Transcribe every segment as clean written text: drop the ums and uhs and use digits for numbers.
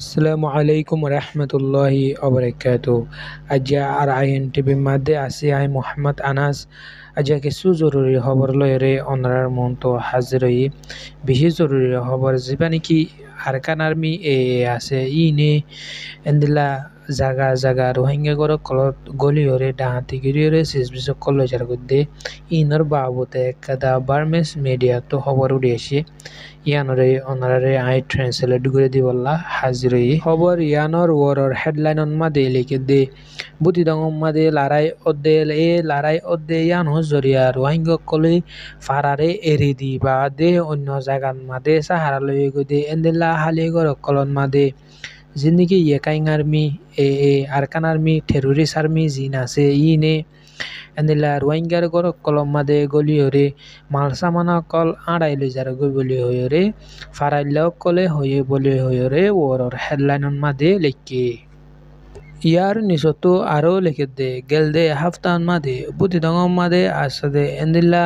আসসালামু আলাইকুম রহমতুল্লাহি অবরাকাতু। আজ্ঞা আর আইন টিভি মাধ্যে আছি আই মোহাম্মদ আনাস। আজ্ঞা কিছু জরুরি খবর লয়রে অনারার মতো হাজির হই। বেশি জরুরি খবর যেবা নাকি আরকান আর্মি আছে নে এন্দিলা জাগা জাগা রোহিঙ্গা গড় কলত গলিয়রে ডাহাতি গিরিয়রে শেষ বিশক কলেজার গদ্দে ইনর বাবুতে কাদা বার্মেস মিডিয়া তো খবর উড়িয়েছে ইয়ানরে অনারে আই ট্রান্সলেট করে দিবল্লা হাজিরই খবর ইয়ানর ওয়ারর হেডলাইন মাদে লিখে দে বুতি দং মাদে লারাই অদ্দে ইয়ান জরিয়া রোহিঙ্গা কলে ফারারে এরি দি বা দে অন্য জায়গার মাদে সাহারা লয়ে গদে এন্দেলা হালি গর কলন মাদে जिंदगी ये काइंग army Arakan army terrorist army जिन আছে ইনে এন্দিলা রোহিঙ্গার গর কলম মাদে গলিয়রে মাল সামানা কল আড়াই লইজার গই বলি হয়রে ফারাইল্লা কলে হয়ে বলি হয়রে ওরর হেডলাইন মাদে লেখকে ইয়ার নিচতো আরো লিখে দে গেল দে হাফতান মাদে বুতি দঙ মাদে আসদে এন্দিলা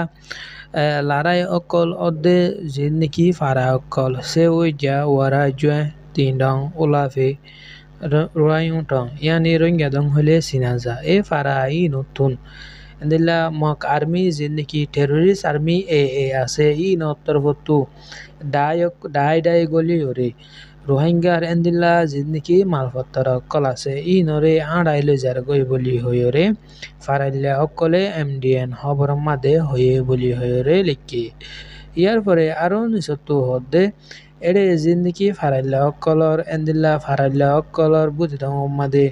লারাই অকল অদ্দে জিন্দিকি ফারা অকল সে ওই যা ওয়ারা জয় তিন ডং ওলাফে রোয়াইং টং ইয়ানি রোহিঙ্গা দং হলে সিনাজা ফারা নতুন এন্দিলা মক আর্মি জিন্দিকি টেররিস্ট আর্মি আছে নত্তর ভত্তু ডাই গলি ওরে রোহিঙ্গার এন্দিলা জিন্দিকি মালপত্তর অকল আছে নরে আড়াই লইজার গই বলি হইরে ফারাইল্লা অকলে MDN খবর মাদে হয়ে বলি হইরে লিখি ইয়ার পরে আরো নিচতো হদ্দে এড়ে জিন্দিকি ফারাইল্লা অকলর এন্দিলা ফারাইল্লা অকলর বুঝিদং মাদে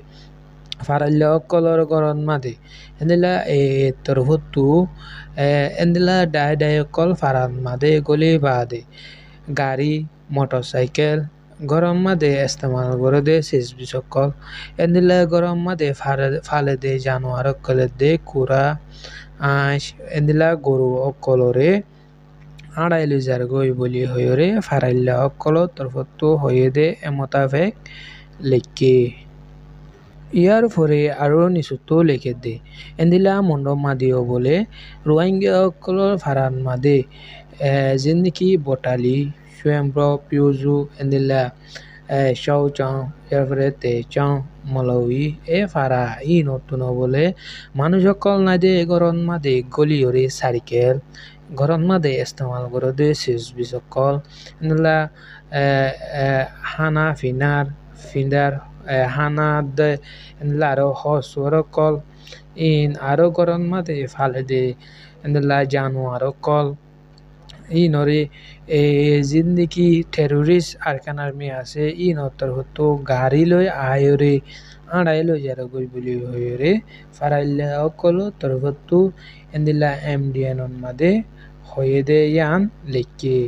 ফারাইল্লা অকলর গরন মাদে এন্দিলা তরভত্তু এন্দিলা ডাই অকল ফারান মাদে গলি বাদে গাড়ি মোটরসাইকেল গরম মাদে ইস্তেমাল করে দে শেষ বিচকল এন্দিলা গরম মাদে ফালে দে জানোয়ার অকলে দে কুড়া আঁশ এন্দিলা গরু অকলরে আড়াই লিজার গই বলি হয়রে ফারাইল্লা অকল তরফত্তু হয়ে দে মোতাবেক লেখকে ইয়ার পরে আরো নিচুতো লিখে দে এন্দিলা মন্ড মাদিও বলে রোহিঙ্গা অকলর ফারান মাদে জিন্দিকি বটালি সুয়েম্প্র পিউজু এন্দিলা শৌচাং এরপরে তেচাং মলউই ফারা নতুন বলে মানুষ অকল নাদে গরম মাদে গলিয়রে সাইকেল গরম মাদে ইস্তেমাল করে দে শেষ বিচকল এন্দিলা হানা ফিন্দার হানা দে এন্দিলা আরো হসুর কল আরো গরম মাদে ফালে দে এন্দিলা জানোয়ার কল নরে জিন্দিকি টেররিস্ট আরকান আর্মি আছে নত্তর হতো গাড়ি লই আয়রে আড়াই লই যারা গই বলি হয়রে ফারাইল্লা অকল তরফত্তু এন্দিলা MDN মাদে হয়ে দে ইয়ান লেখকে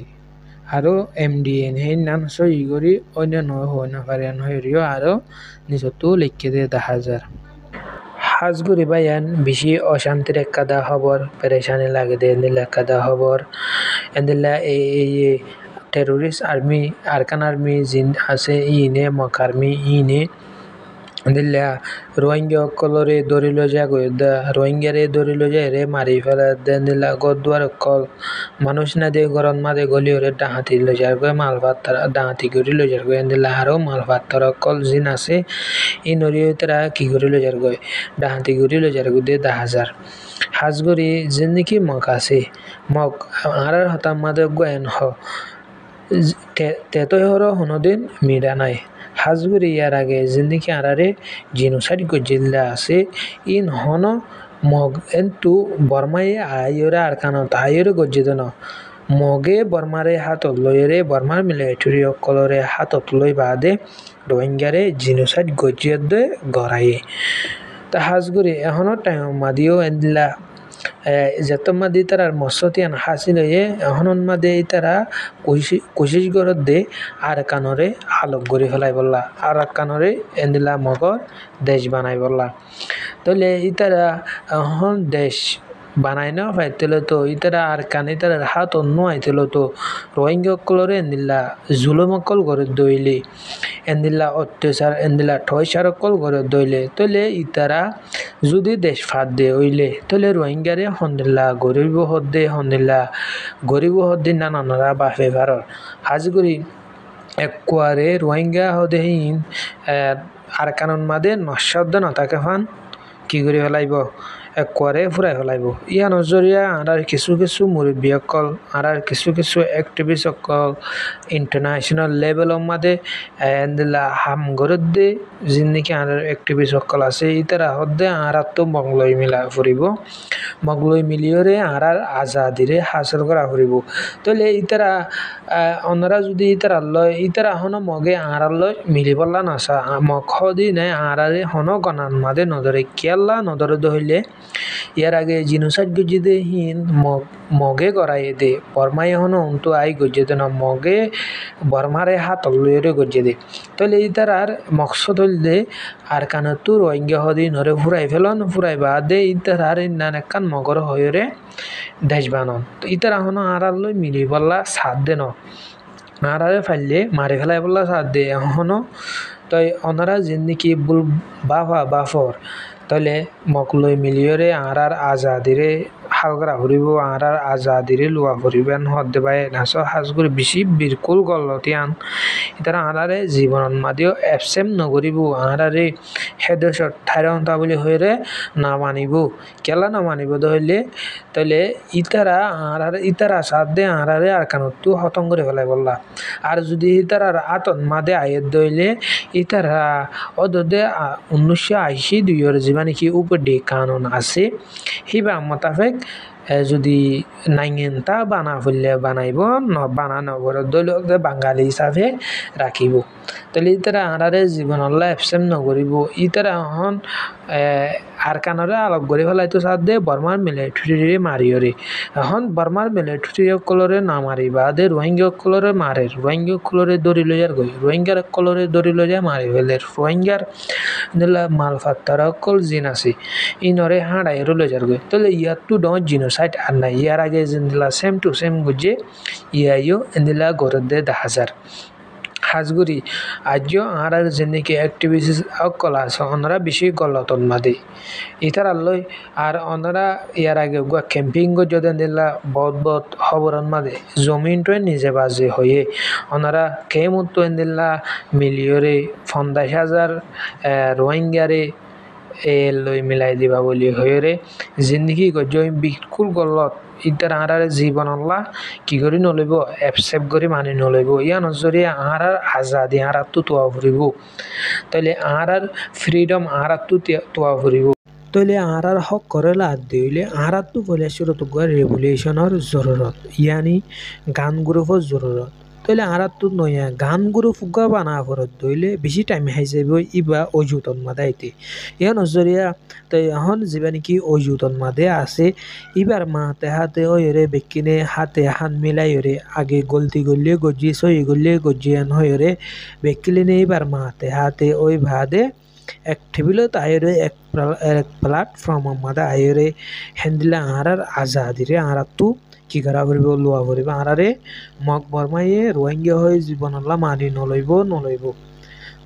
আরো MDN নান সই করি অন্য নয় হয় না পারেন হইরিও আরো নিচতো লেখকে দে 10,000 হাজগুড়ি বায়ান বেশি অশান্তির একাদা খবর পেরেশানি লাগে দে এন্দিলা একাদা খবর এন্দিলা টেররিস্ট আর্মি আরকান আর্মি জিন আছে মক আর্মি এন্দিলা রোহিঙ্গা অকলরে দরিল যা গইদা রোহিঙ্গারে দরিল যায় রে মারি ফেলা দেন্দিলা গদুয়ার অকল মানুষ না দে গরম মাদে গলি ওরে ডাহাতি লজার গয় মাল পাত্তার ডাহাতি গরি লজার গয় এন্দিলা আরো মাল পাত্তার অকল জিন আছে নরিও তারা কি গরি লজার গয় ডাহাতি গরি লজার গয় দে 10,000 হাজগরি জিন্দিকি মক আছে মক আর হতাম মাদে গয়েন হ তেতো হর হনদিন মিডা নাই হাজগুড়ি ইয়ার আগে জিন্দিকি আরারে জিনোসাইড গজিল্লা আছে হন মগ এন্তু বর্মায়ে আয়রে আরকানত আয়রে গজিত ন মগে বর্মারে হাতত লইরে বর্মার মিলিটারি অকলরে হাতত লই বাদে রোহিঙ্গারে জিনোসাইড গজিয়ত দে গড়াইয়ে তা হাজগুড়ি এখনো টাইম মাদিও এন্দিলা যেতমাদি তারার মৎস্যতিয়ান হাসিল হয়ে এহনন মাদে তারা কোশিশ গরত দে আর কানরে আলোক গড়ি ফেলাই বললা আর কানরে এন্দিলা মগর দেশ বানাই বললা তাহলে ইতারা এখন দেশ বানাই না পাইছিল তো ইতারা আর কান ইতারার হাত অন্য আইছিল তো রোহিঙ্গা অকলরে এন্দিলা জুলুম অকল গড়ে দইলে এন্দিলা অত্যাচার এন্দিলা ঠয়সার অকল গড়ে দইলে তলে ইতারা যদি দেশ ফাঁদ দে হইলে তলে রোহিঙ্গারে হন্দিল্লা গরিব হদ্দে নানারা বাফে ভারত হাজগুড়ি এককুয়ারে রোহিঙ্গা হদেহীন আর কারণ মাদে নশব্দ নতাকে ফান কি করে ফেলাইব এককুয়ারে ফুরাই ফেলাইব ইয়া নজরিয়া আর কিছু কিছু মুরব্বীসকল আর কিছু কিছু এক্টিভিস্টসকল ইন্টারন্যাশনাল লেভেলৰ মাদে এন্দিলা হাম গরদ দে জিন্দিকি আর এক্টিভিস্টসকল আছে ইতারা হদে আর তো মগলই মিলা ফুরিব মগলই মিলিয়রে আর আজাদিরে হাসিল করা ফুরিব তাহলে ইতারা অনরা যদি ইতারা লয় ইতারা হনো মগে আর লয় মিলিবল্লা নাসা মগ হদি নাই আরারে হনো গনান মাদে নদরে কেল্লা নদরে দহইলে ইয়ার আগে জিনোসাইড গজ্জে দে হিন মগে গড়াই দে বর্মায় হনো অন্তু আই গজ্জে দে না মগে বর্মারে হাত লইরে গজ্জে দে তাহলে ইতারার মকসদ হইলে আর কানতু রোহিঙ্গা হদি নরে ফুরাই ফেলন ফুরাই বাদে ইতারার নান একখান মগর হয়রে দেশ বানন তো ইতারা হনো আর লই মিলিবল্লা সাথ দে ন আরারে ফাইলে মারি ফেলাই বললা সাথ দে এখনো তাই ওনারা জিন্দিকি বুল বাফর তাহলে মকলই মিলিয়রে আর আজাদিরে হাল করা ফুরিব আর আজাদিরে লোয়া ফুরিবেন হদে বাই নাচ সাজগুড়ি বেশি বিলকুল গলতিয়ান ইতারা আরারে জীবন মাদিও এপসেম নগরিব আরারে হেদেশত ঠাইরন্তা বলি হইরে না মানিব কেলা না মানিব ধরলে তাহলে ইতারা সাথ দে আরারে আর কানতু হতং করে ফেলাই বললা আর যদি ইতারার আতন মাদে আয়ের দইলে ইতারা অদে 1982 জীবানি কি উপরে কানুন আছে হিবা মোতাবেক যদি নাইনটা বানা ফুললে বানাইব বানানো দল বাঙালি হিসাবে রাখিব তাহলে ইতারা আরারে জীবন এপসেম নগরিব ইতারা এখন আর কানরে আলোক করে ফেলাইতো সাথ দে বর্মার মিলিটারি মারিয়রে এখন বর্মার মিলিটারি কলরে না মারিবা দে রোহিঙ্গা কলরে মারে রোহিঙ্গা কলরে দড়ি লইয়ার গই রোহিঙ্গার কলরে দড়ি লইয়া মারি ফেলে রোহিঙ্গার দিলা মাল ফাত্তার কল জিন আছে ইনরে হাঁড়াই লইয়ার গই তাহলে ইয়ার টু ডন জিনোসাইড আর নাই ইয়ার আগে জিন্দিলা সেম টু সেম গুজে ইয়াইও এন্দিলা গরদ দে 10,000 হাজগুড়ি আজও আর যেনেকি অ্যাক্টিভিটিস অকল আছে ওনারা বেশি গলতন মাদে ইতার লই আর ওনারা ইয়ার আগে ক্যাম্পিং যদি দিলা বহুত খবরন মাদে জমিনটো নিজে বাজে হয়ে ওনারা কেমতো দিলা মিলিয়রে 50,000 রোহিঙ্গারে লই মিলাই দিবা বলি হয়ে জিন্দগি গজই বিলকুল গলত ইতার আর জীবন কি করে নলইব এপসেপ করে মানি নলইব ইয়া নজরে আর আজাদি আর তো তোয়া ফুরিব তাইলে আর ফ্রিডম আর তো তোয়া ফুরিব তাইলে আর হক করে লাদ দিলে আর তো বলে শুরু রেগুলেশনের জরুরত ইয়ানি গান গ্রুপের জরুরত তাইলে আর তো নয়া গান গ্রুপ ফুগা বানা ফরত দইলে বেশি টাইম হাই যাব ইবা অজুতন মাদাইতে ইয়া নজরিয়া তাই এখন যিবা নাকি অজুতন মাদে আছে ইবার মাতে হাতে ওরে বেকিনে হাতে হান মিলাই ওরে আগে গলতি গলিয়ে গজি সই গলিয়ে গজিয়ান হয়ে বেকিলে নেই ইবার মাতে হাতে ওই ভাদে এক টেবিল তাইরে এক প্ল্যাটফর্ম মাদা আইরে হ্যান্ডিলা আর আজাদিরে আর তো কি করা ফুরিব লোয়া ফুরিব আরারে মগ বর্মাইয়ে রোহিঙ্গা হয়ে জীবনলা মানি নলইব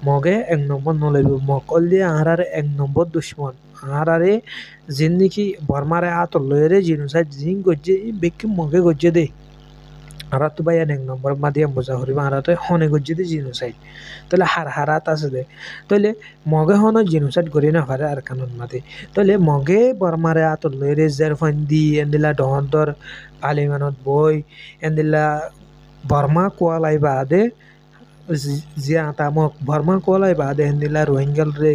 মগে 1 নম্বর নলইব মগ অলিয়ে আরারে 1 নম্বর দুশ্মন আরারে জিন্দিকি বর্মারে হাত লইরে জিনোসাইড জিং গজ্জে বেকি মগে গজ্জে দে আর তো ভাই 1 নম্বর মাদিয়া বোঝা ফুরিব আর তো হনে গজ্জে দে জিনোসাইড তাহলে হারাত আছে দে তাহলে মগে হন জিনোসাইড করি না পারে আর কানুন মাদে তাহলে মগে বর্মারে হাত লইরে জের ফান্দি এন্দিলা ডহর পালিমানত বই এন্দিলা বর্মা কোয়ালাই বাদে জিয়া তামক বর্মা কোয়ালাই বাদে এন্দিলা রোহিঙ্গাল রে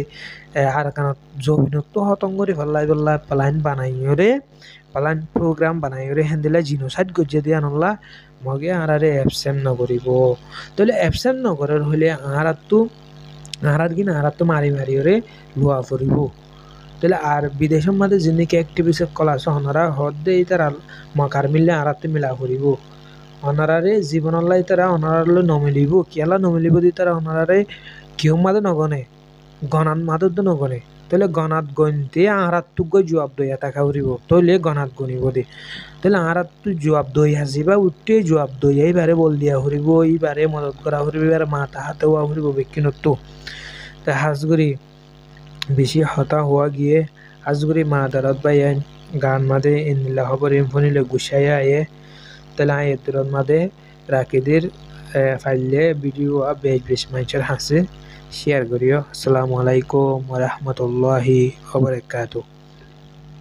আর কানত জমিনত হতঙ্গরি ফেলাই বললা প্লান বানাইরে প্লান প্রোগ্রাম বানাইরে হেন্দিলা জিনোসাইড গজ্জে দিয়ে আনলা মগে আরারে অ্যাবসেন্ট নকরিব তাহলে অ্যাবসেন্ট নকরার হলে আরাত কিনা আরাত মারিরে লোয়া ফুরিব তাহলে আর বিদেশের মাঝে জিনিকে অ্যাক্টিভিস্ট কলা আছে ওনারা হদে তারা মকার মিললে আরাতে মিলা ফুরিব ওনারারে জীবনলাই তারা ওনারালে নমিলিব কেলা নমিলিব দি তারা ওনারারে কেউ মাদে নগনে গণাত মাদত নগনে তাহলে গণাত গণতে আরাত তুক জবাব দইয়া থাকা ফুরিব তাহলে গণাত গণিব দে তাহলে আরাত তু জবাব দই হাসিবা উঠতে জবাব দইয়া এইবারে বল দিয়া ফুরিব এইবারে মদত করা ফুরিব এবার মাথা হাতে হওয়া ফুরিব বেকিনত তা হাজগুড়ি বেশি হতা হওয়া গিয়ে আজগুড়ি মা দারত বাইন গান মাদে ইন্দিলা খবর ইনফোনিলে গুছাইয়া আয়ে তাহলে আয়ের মাদে রাকিদের ফাইলে ভিডিও বেশ বেশ মানুষের হাসে শেয়ার করিও। আসসালামু আলাইকুম ওয়া রাহমাতুল্লাহি ওয়া বারাকাতুহু।